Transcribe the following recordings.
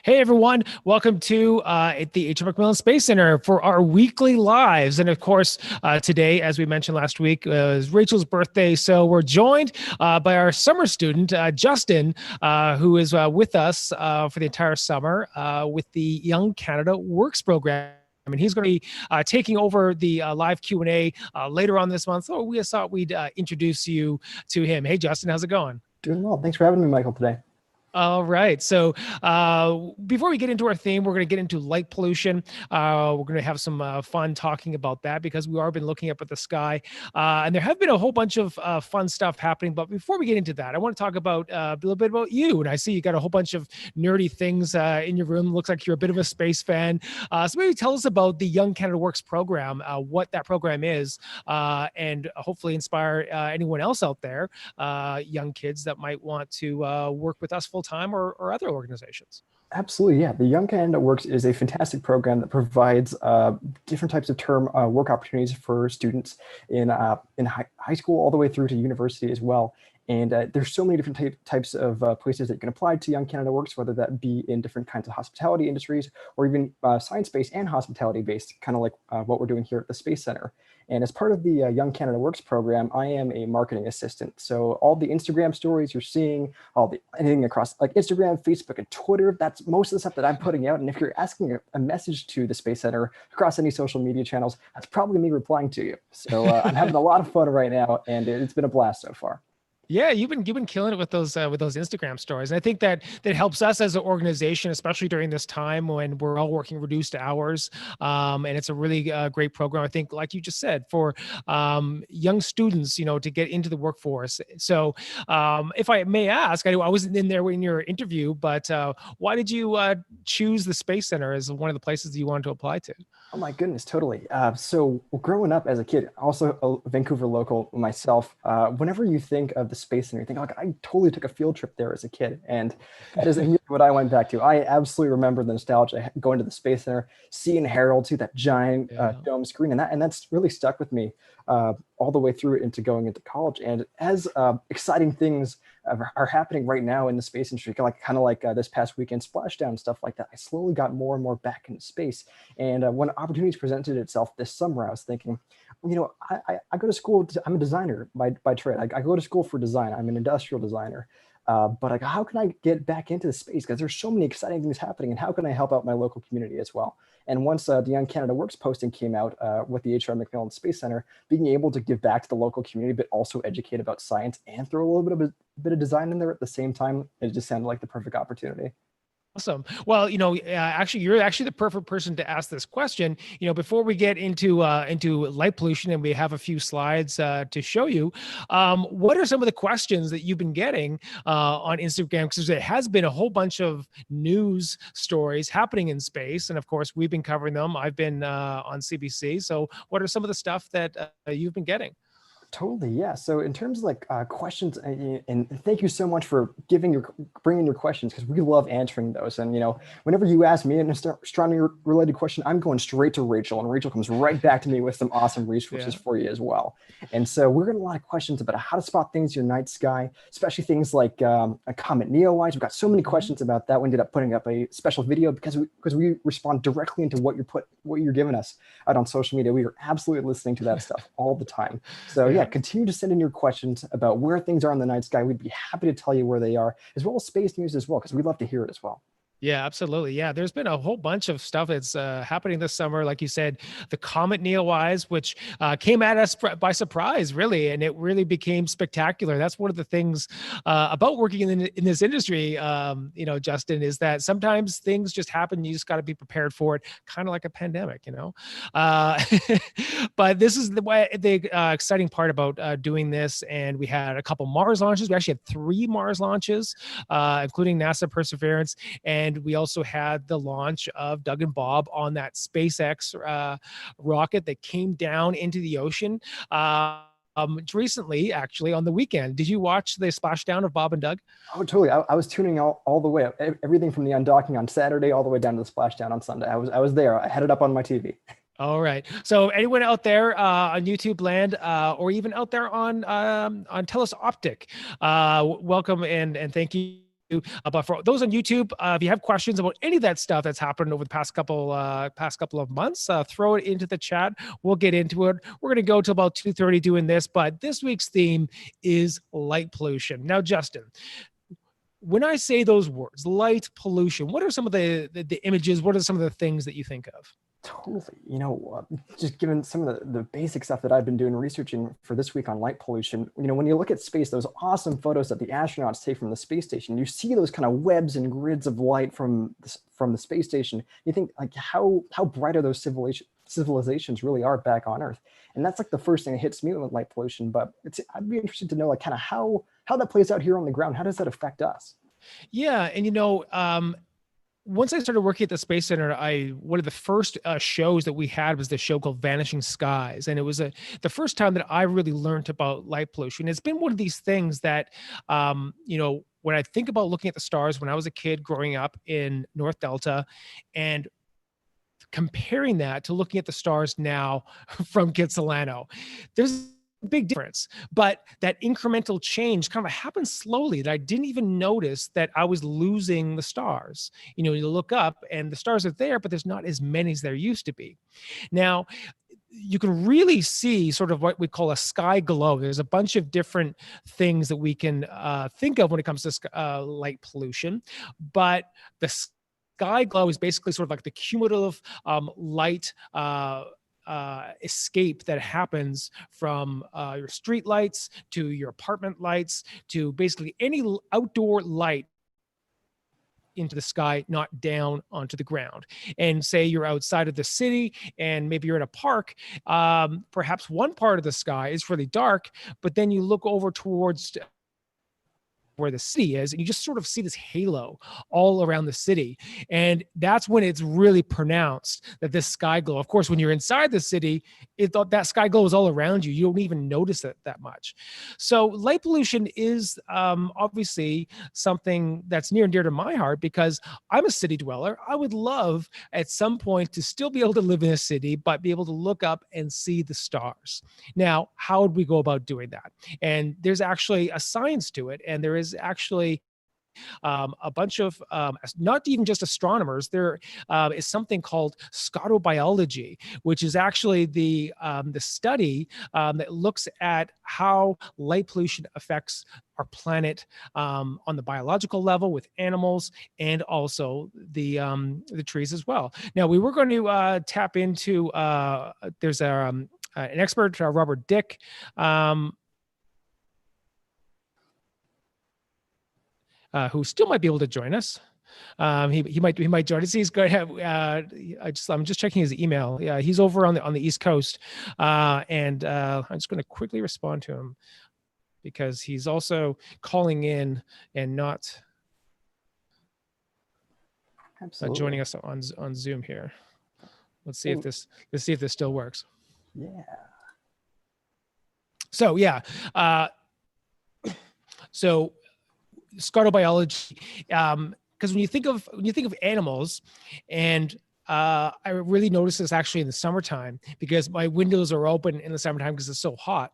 Hey everyone, welcome to at the MacMillan Space Center for our weekly lives. And of course, today, as we mentioned last week, is Rachel's birthday. So we're joined by our summer student, Justin, who is with us for the entire summer with the Young Canada Works program. And he's going to be taking over the live Q&A later on this month. So we just thought we'd introduce you to him. Hey, Justin, how's it going? Doing well. Thanks for having me, Michael, today. All right. So before we get into our theme, we're going to get into light pollution. We're going to have some fun talking about that because we are been looking up at the sky. And there have been a whole bunch of fun stuff happening. But before we get into that, I want to talk about a little bit about you. And I see you got a whole bunch of nerdy things in your room. Looks like you're a bit of a space fan. So maybe tell us about the Young Canada Works program, what that program is, and hopefully inspire anyone else out there, young kids that might want to work with us full time or other organizations. Absolutely, yeah. The Young Canada Works is a fantastic program that provides different types of term work opportunities for students in high school all the way through to university as well. And there's so many different types of places that you can apply to Young Canada Works, whether that be in different kinds of hospitality industries or even science-based and hospitality-based, kind of like what we're doing here at the Space Center. And as part of the Young Canada Works program, I am a marketing assistant. So all the Instagram stories you're seeing, anything across like Instagram, Facebook, and Twitter, that's most of the stuff that I'm putting out. And if you're asking a message to the Space Center across any social media channels, that's probably me replying to you. So I'm having a lot of fun right now, and it's been a blast so far. Yeah, you've been killing it with those Instagram stories. And I think that helps us as an organization, especially during this time when we're all working reduced hours. And it's a really great program. I think, like you just said, for young students, to get into the workforce. So, if I may ask, I wasn't in there in your interview, but why did you choose the Space Center as one of the places that you wanted to apply to? Oh my goodness, totally. So growing up as a kid, also a Vancouver local myself, whenever you think of the Space Center, you think, like, I totally took a field trip there as a kid. And that is immediately what I went back to. I absolutely remember the nostalgia going to the Space Center, seeing Harold, see that giant dome screen. And that's really stuck with me all the way through into going into college. And as exciting things are happening right now in the space industry, kind of like this past weekend splashdown, stuff like that, I slowly got more and more back into space. And when opportunities presented itself this summer, I was thinking, I go to school, I'm a designer by trade. I go to school for design. I'm an industrial designer. But like, how can I get back into the space? Because there's so many exciting things happening, and how can I help out my local community as well? And once the Young Canada Works posting came out with the MacMillan Space Center, being able to give back to the local community, but also educate about science and throw a little bit of design in there at the same time, it just sounded like the perfect opportunity. Awesome. Well, actually, you're actually the perfect person to ask this question. Before we get into light pollution, and we have a few slides to show you, what are some of the questions that you've been getting on Instagram? Because there has been a whole bunch of news stories happening in space, and of course, we've been covering them. I've been on CBC. So, what are some of the stuff that you've been getting? Totally, yeah. So in terms of like questions, and thank you so much for bringing your questions, because we love answering those. And whenever you ask me an astronomy related question, I'm going straight to Rachel, and Rachel comes right back to me with some awesome resources for you as well. And so we're getting a lot of questions about how to spot things in your night sky, especially things like a comet Neowise. We've got so many questions about that. We ended up putting up a special video because we respond directly into what you're giving us out on social media. We are absolutely listening to that stuff all the time. So yeah, continue to send in your questions about where things are in the night sky. We'd be happy to tell you where they are, as well as space news as well, because we'd love to hear it as well. Yeah, absolutely. Yeah, there's been a whole bunch of stuff that's happening this summer. Like you said, the comet Neowise, which came at us by surprise, really, and it really became spectacular. That's one of the things about working in this industry, Justin, is that sometimes things just happen. You just got to be prepared for it, kind of like a pandemic, But this is the exciting part about doing this. And we had a couple Mars launches. We actually had 3 Mars launches, including NASA Perseverance. And we also had the launch of Doug and Bob on that SpaceX rocket that came down into the ocean recently, actually, on the weekend. Did you watch the splashdown of Bob and Doug? Oh, totally. I was tuning all the way up, everything from the undocking on Saturday all the way down to the splashdown on Sunday. I was there. I had it up on my TV. All right. So anyone out there on YouTube land, or even out there on Telus Optic, welcome and thank you But for those on YouTube, if you have questions about any of that stuff that's happened over the past couple of months, throw it into the chat. We'll get into it. We're going to go to about 2:30 doing this, but this week's theme is light pollution. Now, Justin, when I say those words, light pollution, what are some of the images? What are some of the things that you think of? Totally. Just given some of the basic stuff that I've been doing researching for this week on light pollution, when you look at space, those awesome photos that the astronauts take from the space station, you see those kind of webs and grids of light from the space station. You think like how bright are those civilizations really are back on Earth? And that's like the first thing that hits me with light pollution. But I'd be interested to know like kind of how that plays out here on the ground. How does that affect us? Yeah, and once I started working at the Space Center, one of the first shows that we had was the show called Vanishing Skies. And it was the first time that I really learned about light pollution. It's been one of these things that, when I think about looking at the stars when I was a kid growing up in North Delta and comparing that to looking at the stars now from Kitsilano, there's big difference, but that incremental change kind of happened slowly that I didn't even notice that I was losing the stars. You look up and the stars are there, but there's not as many as there used to be. Now, you can really see sort of what we call a sky glow. There's a bunch of different things that we can think of when it comes to light pollution, but the sky glow is basically sort of like the cumulative light escape that happens from your street lights to your apartment lights to basically any outdoor light into the sky, not down onto the ground. And say you're outside of the city and maybe you're in a park, perhaps one part of the sky is really dark, but then you look over towards where the city is, and you just sort of see this halo all around the city. And that's when it's really pronounced that this sky glow. Of course, when you're inside the city, that sky glow is all around you. You don't even notice it that much. So light pollution is obviously something that's near and dear to my heart because I'm a city dweller. I would love at some point to still be able to live in a city, but be able to look up and see the stars. Now, how would we go about doing that? And there's actually a science to it, and there is actually a bunch of not even just astronomers. There is something called Scotobiology, which is actually the study that looks at how light pollution affects our planet on the biological level with animals and also the trees as well. Now, we were going to tap into there's an expert, Robert Dick. Who still might be able to join us. He might join us. He's going to have. I'm just checking his email. Yeah, he's over on the East Coast, and I'm just going to quickly respond to him because he's also calling in and not joining us on Zoom here. Let's see if this still works. Yeah. So yeah. So Scotobiology, because when you think of animals, and I really notice this actually in the summertime because my windows are open in the summertime because it's so hot.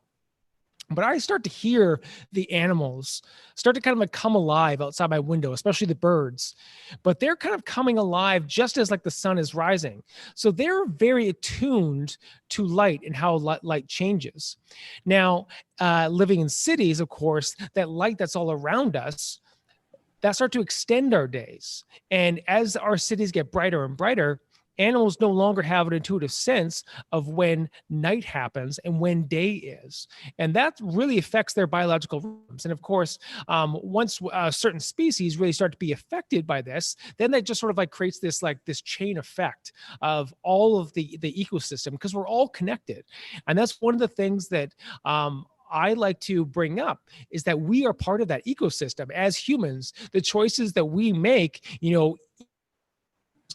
But I start to hear the animals start to kind of like come alive outside my window, especially the birds. But they're kind of coming alive just as like the sun is rising. So they're very attuned to light and how light changes. Now, living in cities, of course, that light that's all around us, that start to extend our days. And as our cities get brighter and brighter, animals no longer have an intuitive sense of when night happens and when day is. And that really affects their biological rhythms. And of course, once certain species really start to be affected by this, then that just sort of like creates this chain effect of all of the ecosystem because we're all connected. And that's one of the things that I like to bring up is that we are part of that ecosystem as humans. The choices that we make,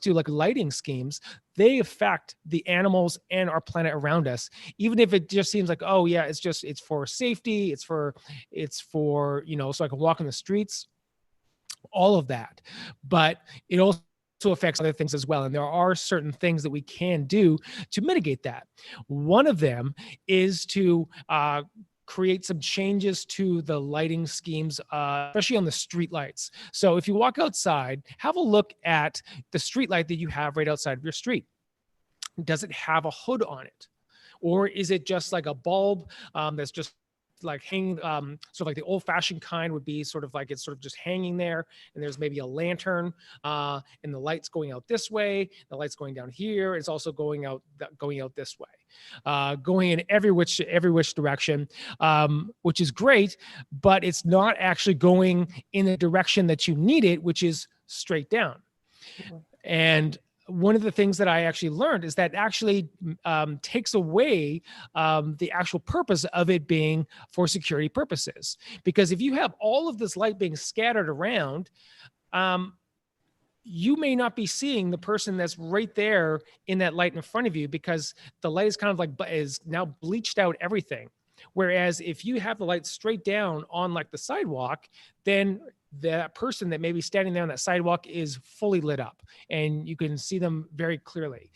to like lighting schemes, they affect the animals and our planet around us. Even if it just seems like, oh yeah, it's for safety, it's for so I can walk in the streets, all of that. But it also affects other things as well. And there are certain things that we can do to mitigate that. One of them is to create some changes to the lighting schemes, especially on the street lights. So if you walk outside, have a look at the street light that you have right outside of your street. Does it have a hood on it? Or is it just like a bulb that's just like hanging, sort of like the old fashioned kind would be sort of like it's sort of just hanging there, and there's maybe a lantern, and the light's going out this way, the light's going down here, it's also going out this way, going in every which direction, which is great, but it's not actually going in the direction that you need it, which is straight down. And one of the things that I actually learned is that actually takes away the actual purpose of it being for security purposes. Because if you have all of this light being scattered around, you may not be seeing the person that's right there in that light in front of you, because the light is kind of like is now bleached out everything. Whereas if you have the light straight down on like the sidewalk, then that person that may be standing there on that sidewalk is fully lit up and you can see them very clearly.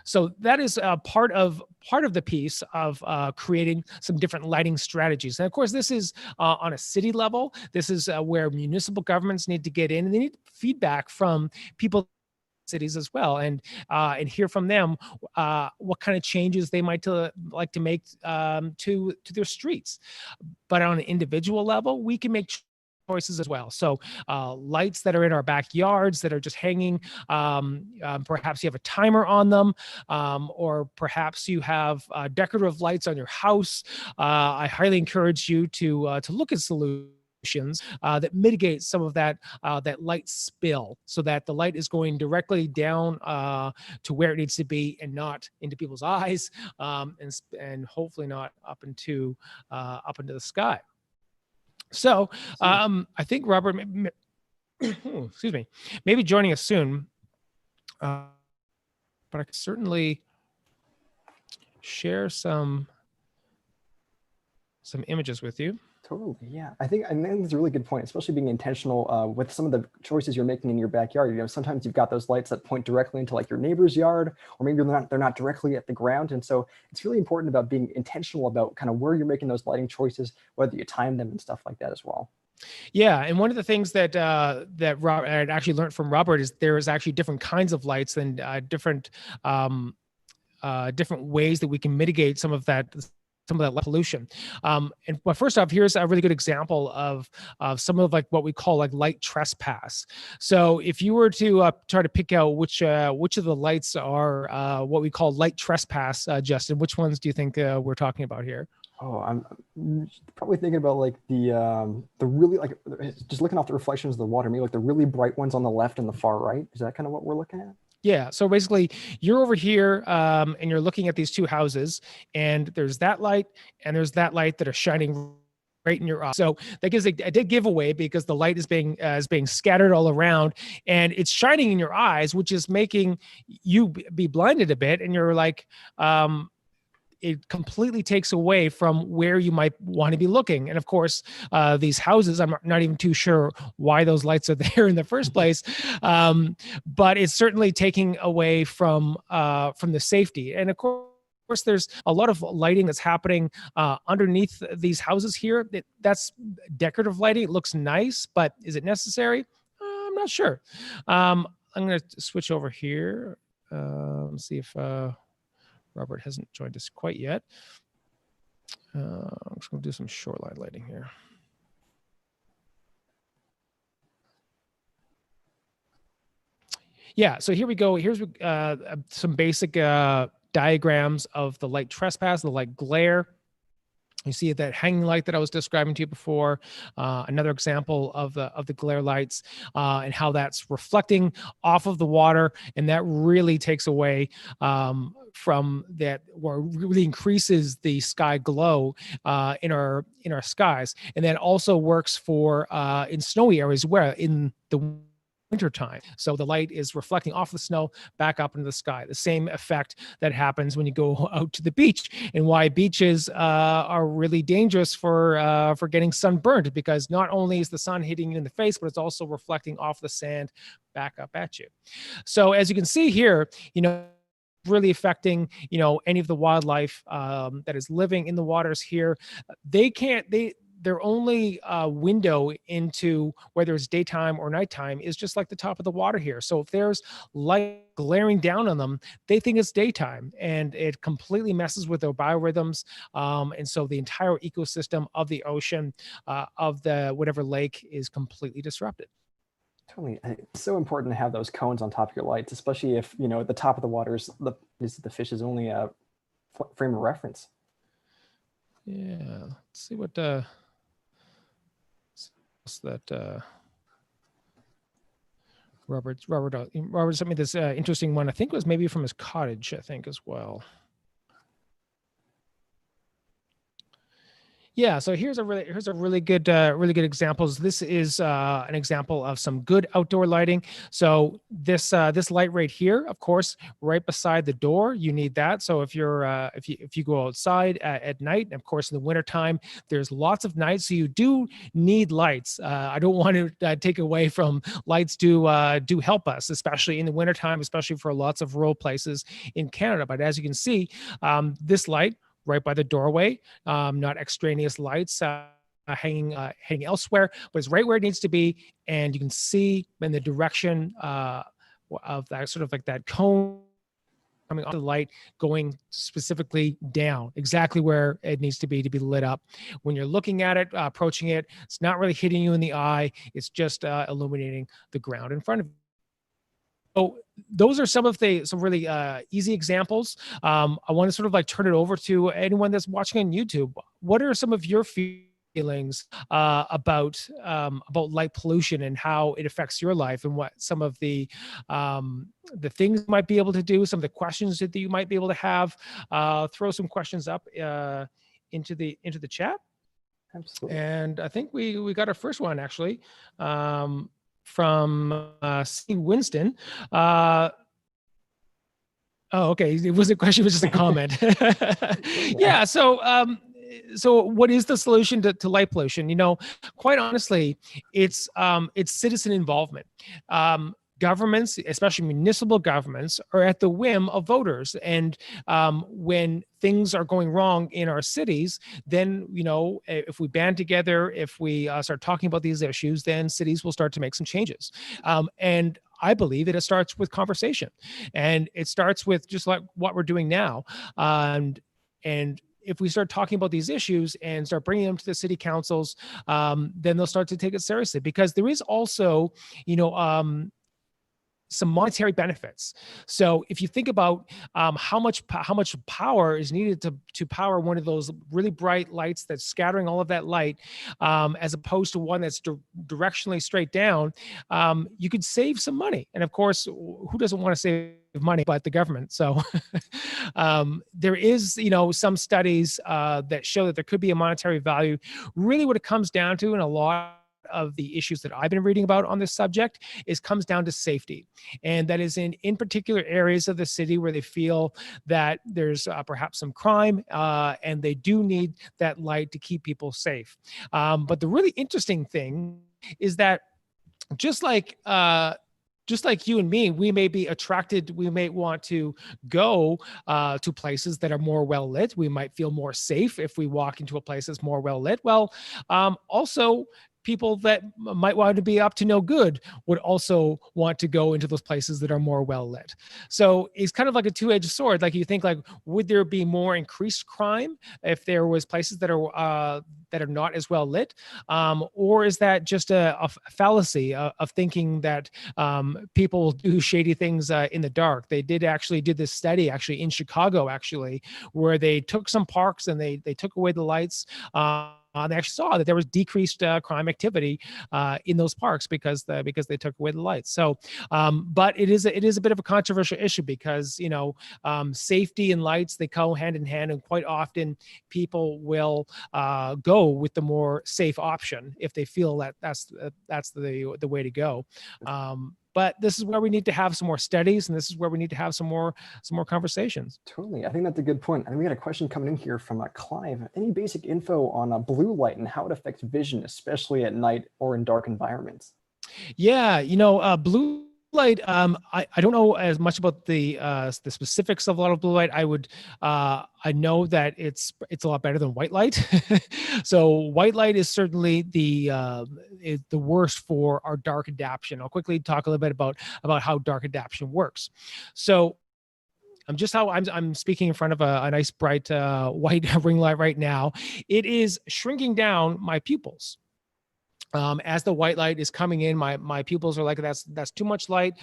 So that is part of the piece of creating some different lighting strategies. And of course, this is on a city level. This is where municipal governments need to get in, and they need feedback from people cities as well, and hear from them what kind of changes they might like to make to their streets. But on an individual level, we can make choices as well. So lights that are in our backyards that are just hanging, perhaps you have a timer on them, or perhaps you have decorative lights on your house. I highly encourage you to look at solutions that mitigate some of that light spill, so that the light is going directly down to where it needs to be and not into people's eyes, and hopefully not up into the sky. So I think Robert, excuse me, maybe joining us soon, but I can certainly share some images with you. Totally, yeah. I think that's a really good point, especially being intentional with some of the choices you're making in your backyard. You know, sometimes you've got those lights that point directly into like your neighbor's yard, or maybe they're not directly at the ground. And so it's really important about being intentional about kind of where you're making those lighting choices, whether you time them and stuff like that as well. Yeah, and one of the things that Robert, I actually learned from Robert is there is actually different kinds of lights and different ways that we can mitigate some of that light pollution. But first off, here's a really good example of some of like what we call like light trespass. So if you were to try to pick out which of the lights are what we call light trespass, Justin, which ones do you think we're talking about here? Oh, I'm probably thinking about like the really, like, just looking off the reflections of the water, maybe like the really bright ones on the left and the far right. Is that kind of what we're looking at? Yeah. So basically, you're over here and you're looking at these two houses, and there's that light and there's that light that are shining right in your eye. So that gives a dead giveaway, because the light is being scattered all around and it's shining in your eyes, which is making you be blinded a bit. And you're like, it completely takes away from where you might want to be looking. And of course, these houses, I'm not even too sure why those lights are there in the first place, but it's certainly taking away from the safety. And of course, there's a lot of lighting that's happening underneath these houses here. That's decorative lighting. It looks nice, but is it necessary? I'm not sure. I'm going to switch over here. Let's see if Robert hasn't joined us quite yet. I'm just going to do some shoreline lighting here. Yeah, so here we go. Here's some basic diagrams of the light trespass, the light glare. You see that hanging light that I was describing to you before, another example of the glare lights, and how that's reflecting off of the water, and that really takes away from that, or really increases the sky glow in our skies. And that also works for in snowy areas where in the wintertime. So the light is reflecting off the snow back up into the sky. The same effect that happens when you go out to the beach, and why beaches are really dangerous for getting sunburned, because not only is the sun hitting you in the face, but it's also reflecting off the sand back up at you. So as you can see here, you know, really affecting, any of the wildlife that is living in the waters here. Their only window into whether it's daytime or nighttime is just like the top of the water here. So if there's light glaring down on them, they think it's daytime, and it completely messes with their biorhythms. And so the entire ecosystem of the ocean, of the whatever lake, is completely disrupted. Totally. It's so important to have those cones on top of your lights, especially if, at the top of the water the fish is only a frame of reference. Yeah. Let's see what that Robert sent me this interesting one. I think it was maybe from his cottage, I think, as well. Yeah, so here's a really good examples. This is an example of some good outdoor lighting. So this light right here, of course, right beside the door, you need that. So if you're if you go outside at night, and of course in the wintertime, there's lots of nights, so you do need lights. I don't want to take away from lights do help us, especially in the wintertime, especially for lots of rural places in Canada. But as you can see, this light right by the doorway, not extraneous lights hanging elsewhere, but it's right where it needs to be. And you can see in the direction of that sort of like that cone coming off the light, going specifically down, exactly where it needs to be lit up. When you're looking at it, approaching it, it's not really hitting you in the eye. It's just illuminating the ground in front of you. So those are some really easy examples. I want to sort of like turn it over to anyone that's watching on YouTube. What are some of your feelings about light pollution and how it affects your life, and what some of the things you might be able to do, some of the questions that you might be able to have? Throw some questions up into the chat. Absolutely. And I think we got our first one actually. From C. Winston. Oh, okay. It wasn't a question, it was just a comment. Yeah. So what is the solution to light pollution? Quite honestly, it's citizen involvement. Governments, especially municipal governments, are at the whim of voters. And when things are going wrong in our cities, then, if we band together, if we start talking about these issues, then cities will start to make some changes. And I believe that it starts with conversation, and it starts with just like what we're doing now. And if we start talking about these issues and start bringing them to the city councils, then they'll start to take it seriously, because there is also, some monetary benefits. So if you think about how much power is needed to power one of those really bright lights that's scattering all of that light, as opposed to one that's directionally straight down, you could save some money. And of course, who doesn't want to save money but the government? So there is, some studies that show that there could be a monetary value. Really what it comes down to, in a lot of the issues that I've been reading about on this subject, comes down to safety. And that is in particular areas of the city where they feel that there's perhaps some crime, and they do need that light to keep people safe. But the really interesting thing is that just like you and me, we may be attracted, we may want to go to places that are more well lit. We might feel more safe if we walk into a place that's more well lit. Well, also, people that might want to be up to no good would also want to go into those places that are more well lit. So it's kind of like a two-edged sword. Like, you think, like, would there be more increased crime if there was places that are not as well lit, or is that just a fallacy of thinking that people do shady things in the dark? They did this study actually in Chicago, actually, where they took some parks and they took away the lights. They actually saw that there was decreased crime activity in those parks because they took away the lights. So, but it is a bit of a controversial issue, because safety and lights, they go hand in hand, and quite often people will go with the more safe option if they feel that that's the way to go. But this is where we need to have some more studies, and this is where we need to have some more conversations. Totally. I think that's a good point. And we got a question coming in here from Clive. Any basic info on blue light and how it affects vision, especially at night or in dark environments? Yeah, blue light, I don't know as much about the specifics of a lot of blue light. I know that it's a lot better than white light. So white light is certainly is the worst for our dark adaptation. I'll quickly talk a little bit about how dark adaptation works. So I'm speaking in front of a nice bright white ring light right now. It is shrinking down my pupils. As the white light is coming in, my pupils are like, that's too much light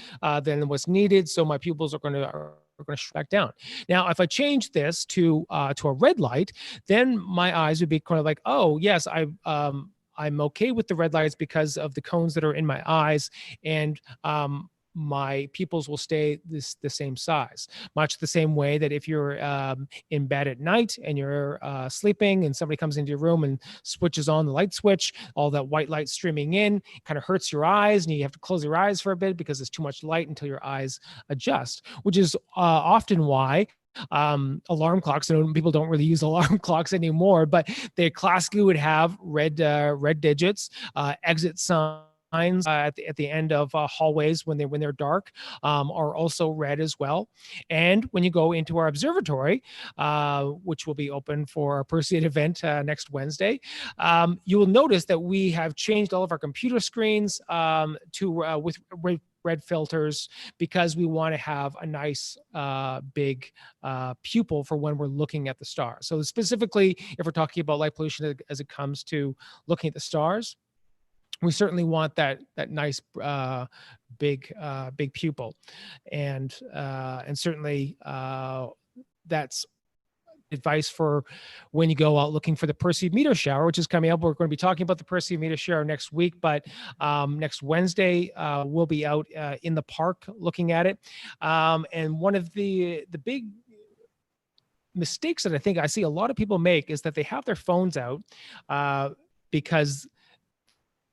than what's needed, so my pupils are going to shrink back down. Now, if I change this to a red light, then my eyes would be kind of like, oh yes, I'm okay with the red lights because of the cones that are in my eyes, and my pupils will stay the same size. Much the same way that if you're in bed at night and you're sleeping and somebody comes into your room and switches on the light switch, all that white light streaming in kind of hurts your eyes, and you have to close your eyes for a bit because there's too much light until your eyes adjust, which is often why alarm clocks, and people don't really use alarm clocks anymore, but they classically would have red digits, exit signs at the end of hallways when they're dark, are also red as well. And when you go into our observatory, which will be open for our Perseid event next Wednesday, you will notice that we have changed all of our computer screens to with red filters, because we want to have a nice big pupil for when we're looking at the stars. So specifically, if we're talking about light pollution as it comes to looking at the stars, we certainly want that nice big pupil, and certainly that's advice for when you go out looking for the Perseid meteor shower, which is coming up. We're going to be talking about the Perseid meteor shower next week, but next Wednesday we'll be out in the park looking at it. And one of the big mistakes that I think I see a lot of people make is that they have their phones out because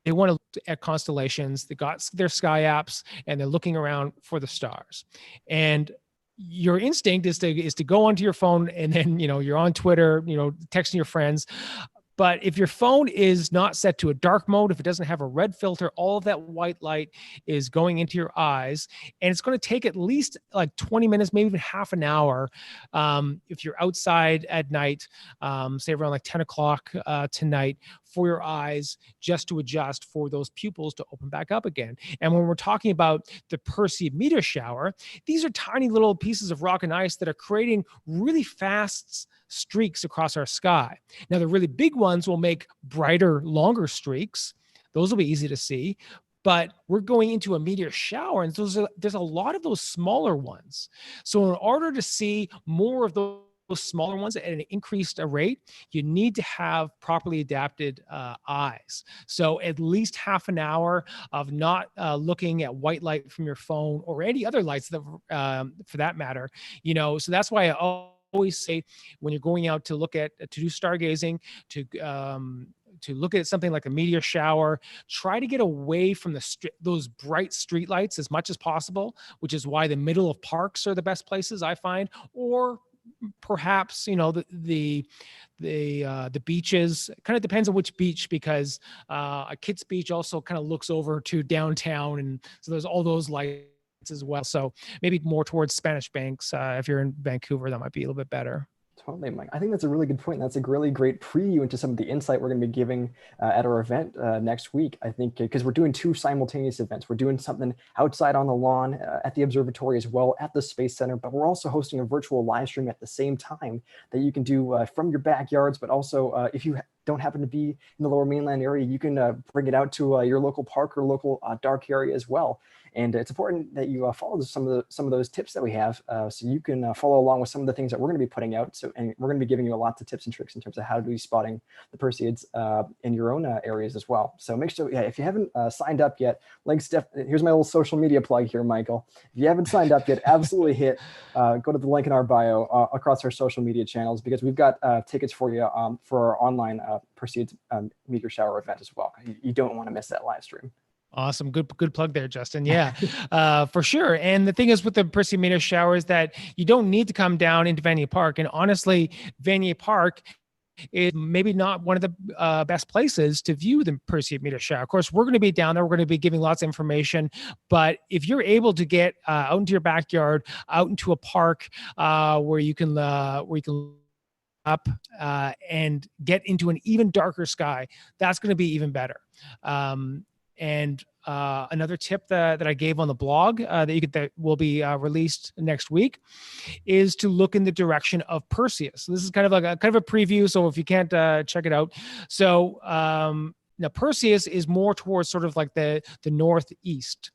they want to look at constellations. They got their sky apps and they're looking around for the stars. And your instinct is to go onto your phone, and then you're on Twitter, texting your friends. But if your phone is not set to a dark mode, if it doesn't have a red filter, all of that white light is going into your eyes, and it's going to take at least like 20 minutes, maybe even half an hour, if you're outside at night, say around like 10 o'clock tonight, for your eyes just to adjust for those pupils to open back up again. And when we're talking about the Perseid meteor shower, these are tiny little pieces of rock and ice that are creating really fast streaks across our sky. Now, the really big ones will make brighter, longer streaks. Those will be easy to see. But we're going into a meteor shower, and there's a lot of those smaller ones. So in order to see more of those smaller ones at an increased rate, you need to have properly adapted eyes. So at least half an hour of not looking at white light from your phone or any other lights that, for that matter. So that's why I always say, when you're going out to do stargazing, to look at something like a meteor shower, try to get away from those bright street lights as much as possible, which is why the middle of parks are the best places, I find, or perhaps the beaches. It kind of depends on which beach, because a Kitts Beach also kind of looks over to downtown, and so there's all those lights as well. So maybe more towards Spanish Banks. If you're in Vancouver, that might be a little bit better. Totally, Mike. I think that's a really good point. That's a really great preview into some of the insight we're going to be giving at our event next week. I think because we're doing two simultaneous events. We're doing something outside on the lawn at the observatory as well, at the Space Center, but we're also hosting a virtual live stream at the same time that you can do from your backyards, but also if you don't happen to be in the Lower Mainland area, you can bring it out to your local park or local dark area as well. And it's important that you follow some of those tips that we have, so you can follow along with some of the things that we're going to be putting out. And we're going to be giving you lots of tips and tricks in terms of how to be spotting the Perseids in your own areas as well. So make sure, if you haven't signed up yet, here's my little social media plug here, Michael. If you haven't signed up yet, absolutely go to the link in our bio across our social media channels, because we've got tickets for you for our online Perseids meteor shower event as well. You don't want to miss that live stream. Awesome. Good plug there, Justin. Yeah, for sure. And the thing is with the Perseid meteor shower is that you don't need to come down into Vanier Park. And honestly, Vanier Park is maybe not one of the best places to view the Perseid meteor shower. Of course, we're going to be down there. We're going to be giving lots of information. But if you're able to get out into your backyard, out into a park where you can up and get into an even darker sky, that's going to be even better. And another tip that I gave on the blog that will be released next week is to look in the direction of Perseus. So this is kind of like a preview. So if you can't check it out, so now Perseus is more towards sort of like the northeast.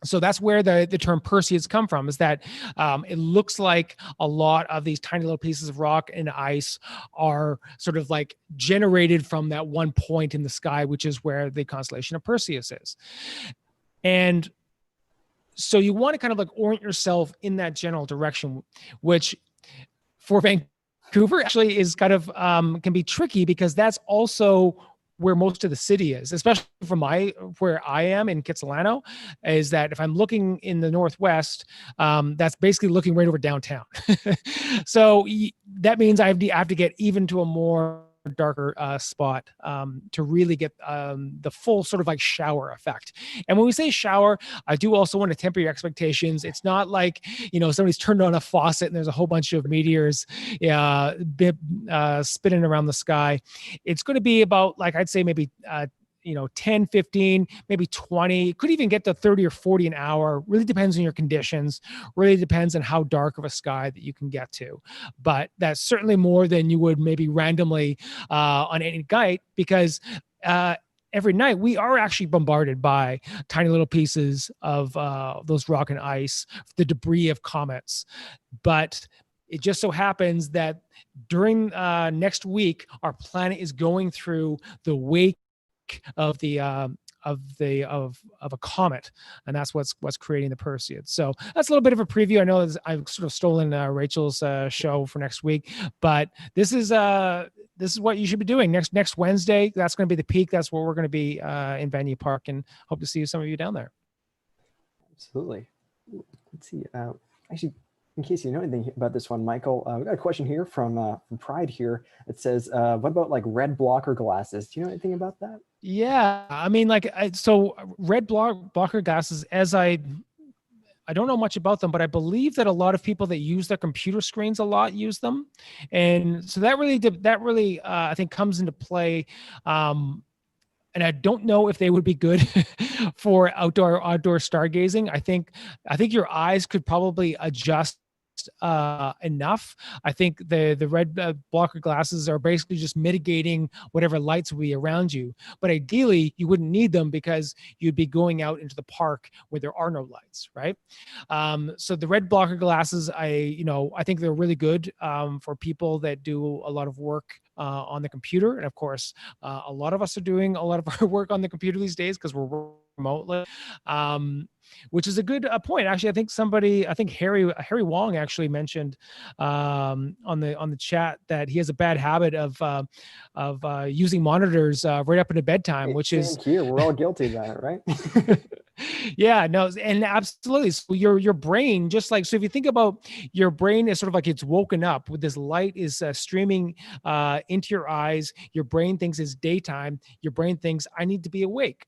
So that's where the term Perseids come from, is that it looks like a lot of these tiny little pieces of rock and ice are sort of like generated from that one point in the sky, which is where the constellation of Perseus is. And so you want to kind of like orient yourself in that general direction, which for Vancouver actually is kind of can be tricky, because that's also where most of the city is, especially from where I am in Kitsilano, is that if I'm looking in the northwest, that's basically looking right over downtown. So that means I have to get even to a more darker spot to really get the full sort of like shower effect. And when we say shower, I do also want to temper your expectations. It's not like, somebody's turned on a faucet and there's a whole bunch of meteors spinning around the sky. It's going to be about, like, I'd say maybe 10, 15, maybe 20, could even get to 30 or 40 an hour. Really depends on your conditions, really depends on how dark of a sky that you can get to. But that's certainly more than you would maybe randomly on any night, because every night we are actually bombarded by tiny little pieces of those rock and ice, the debris of comets. But it just so happens that during next week, our planet is going through the wake of a comet, and that's what's creating the Perseid. So that's a little bit of a preview. I know I've sort of stolen Rachel's show for next week, but this is what you should be doing next Wednesday. That's going to be the peak. That's where we're going to be in Vanier Park, and hope to see some of you down there. Absolutely. Let's see. Actually, in case you know anything about this one, Michael, we got a question here from Pride here. It says, what about like red blocker glasses? Do you know anything about that? Yeah, I mean, so red blocker glasses, I don't know much about them, but I believe that a lot of people that use their computer screens a lot use them. And so that really I think comes into play. And I don't know if they would be good for outdoor stargazing. I think your eyes could probably adjust enough. I think the red blocker glasses are basically just mitigating whatever lights will be around you. But ideally, you wouldn't need them, because you'd be going out into the park where there are no lights, right? So the red blocker glasses, I think they're really good for people that do a lot of work on the computer. And of course, a lot of us are doing a lot of our work on the computer these days because we're remotely. Which is a good point. Actually, I think Harry Wong actually mentioned on the chat that he has a bad habit of using monitors right up into bedtime, which is here. We're all guilty of that, right? Yeah, no, and absolutely. So your brain, just like, so if you think about your brain is sort of like it's woken up with this light is streaming into your eyes. Your brain thinks it's daytime. Your brain thinks I need to be awake.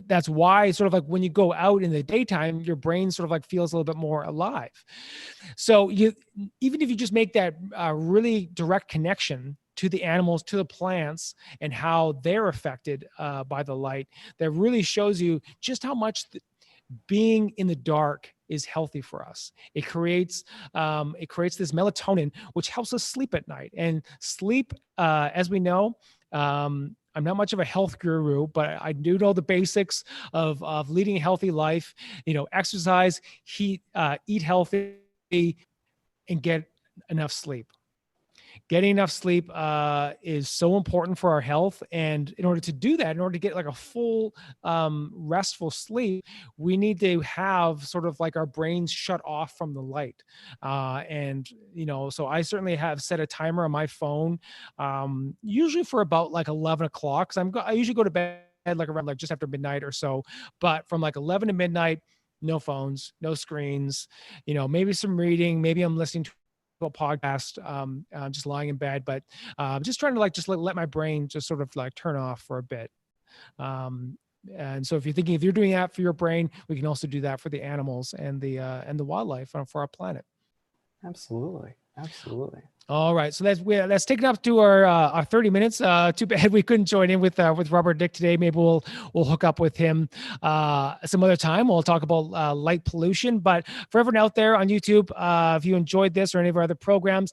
That's why sort of like when you go out in the daytime, your brain sort of like feels a little bit more alive. So even if you just make that really direct connection to the animals, to the plants, and how they're affected by the light, that really shows you just how much being in the dark is healthy for us. It creates this melatonin, which helps us sleep at night. And sleep, as we know, I'm not much of a health guru, but I do know the basics of leading a healthy life. Exercise, eat healthy, and get enough sleep. Getting enough sleep is so important for our health. And in order to do that, in order to get like a full restful sleep, we need to have sort of like our brains shut off from the light. So I certainly have set a timer on my phone, usually for about like 11 o'clock. Cause I usually go to bed like around like just after midnight or so, but from like 11 to midnight, no phones, no screens, maybe some reading, maybe I'm listening to podcast, just lying in bed, but just trying to like just let my brain just sort of like turn off for a bit. And so if you're thinking, if you're doing that for your brain, we can also do that for the animals and the wildlife for our planet. Absolutely. Absolutely. All right, so let's take it up to our 30 minutes. Too bad we couldn't join in with Robert Dick today. Maybe we'll hook up with him some other time. We'll talk about light pollution. But for everyone out there on YouTube, if you enjoyed this or any of our other programs,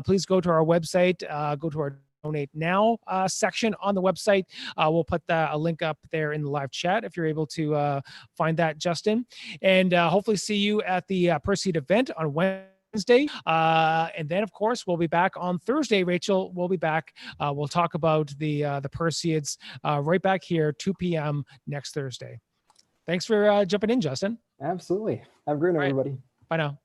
please go to our website. Go to our Donate Now section on the website. We'll put a link up there in the live chat if you're able to find that, Justin. And hopefully see you at the Perseid event on Wednesday. And then, of course, we'll be back on Thursday. Rachel, we'll be back. We'll talk about the Perseids right back here, 2 p.m. next Thursday. Thanks for jumping in, Justin. Absolutely. Have a great night, everybody. Bye now.